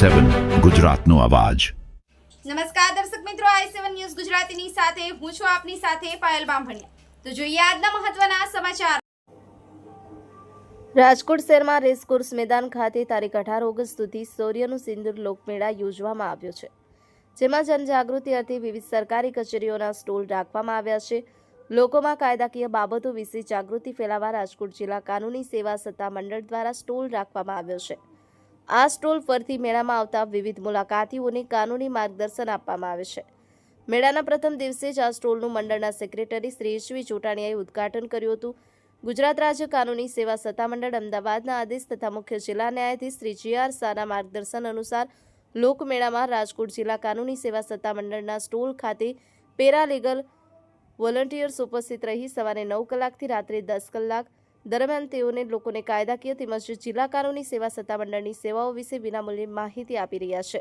i7 ગુજરાતનો અવાજ। નમસ્કાર દર્શક મિત્રો, i7 ન્યૂઝ ગુજરાતીની સાથે હું છું આપની સાથે પાયલ બામભણિયા। તો જોઈએ આજના મહત્વના સમાચાર। રાજકોટ શહેરમાં રેસકોર્સ મેદાન ખાતે તારીખ 18 ઓગસ્ટ સુધી સૂર્યનું સિંદૂર લોકમેળા યોજવામાં આવ્યો છે, જેમાં જનજાગૃતિ અર્થે વિવિધ સરકારી કચેરીઓના સ્ટોલ રાખવામાં આવ્યા છે। લોકોમાં કાયદાકીય બાબતો વિશે જાગૃતિ ફેલાવવા રાજકોટ જિલ્લા કાનૂની સેવા સત્તા મંડળ દ્વારા સ્ટોલ રાખવામાં આવ્યો છે। આ સ્ટોલ પરથી મેળામાં આવતા વિવિધ મુલાકાતીઓને કાનૂની માર્ગદર્શન આપવામાં આવે છે। મેળાના પ્રથમ દિવસે જ આ સ્ટોલનું મંડળના સેક્રેટરી શ્રી એચ.વી. ચોટાણીયાએ ઉદ્ઘાટન કર્યું હતું। ગુજરાત રાજ્ય કાનૂની સેવા સત્તા મંડળ અમદાવાદના આદેશ તથા મુખ્ય જિલ્લા ન્યાયાધીશ શ્રી જે.આર. શાહના માર્ગદર્શન અનુસાર લોકમેળામાં રાજકોટ જિલ્લા કાનૂની સેવા સત્તા મંડળના સ્ટોલ ખાતે પેરાલીગલ વોલન્ટિયર્સ ઉપસ્થિત રહી સવારે 9 કલાકથી રાત્રે 10 કલાક દરમિયાન તેઓને લોકોને કાયદાકીય તેમજ જિલ્લા કાનૂની સેવા સત્તા મંડળની સેવાઓ વિશે વિનામૂલ્યે માહિતી આપી રહ્યા છે।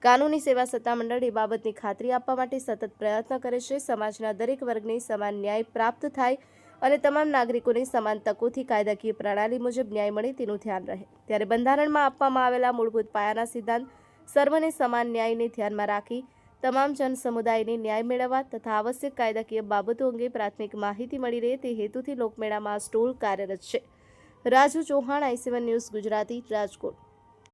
કાનૂની સેવા સત્તા મંડળ એ બાબતની ખાતરી આપવા માટે સતત પ્રયત્ન કરે છે। સમાજના દરેક વર્ગને સમાન ન્યાય પ્રાપ્ત થાય અને તમામ નાગરિકોને સમાન તકોથી કાયદાકીય પ્રણાલી મુજબ ન્યાય મળે તેનું ધ્યાન રહે। ત્યારે બંધારણમાં આપવામાં આવેલા મૂળભૂત પાયાના સિદ્ધાંત સર્વને સમાન ન્યાયને ધ્યાનમાં રાખી તમામ જન સમુદાયને ન્યાય મેળવવા તથા આવશ્યક કાયદાકીય બાબતો અંગે પ્રાથમિક માહિતી મળી રહે તે હેતુથી લોકમેળામાં આ સ્ટોલ કાર્યરત છે। Raju Chauhan, i7 news Gujarati, Rajkot.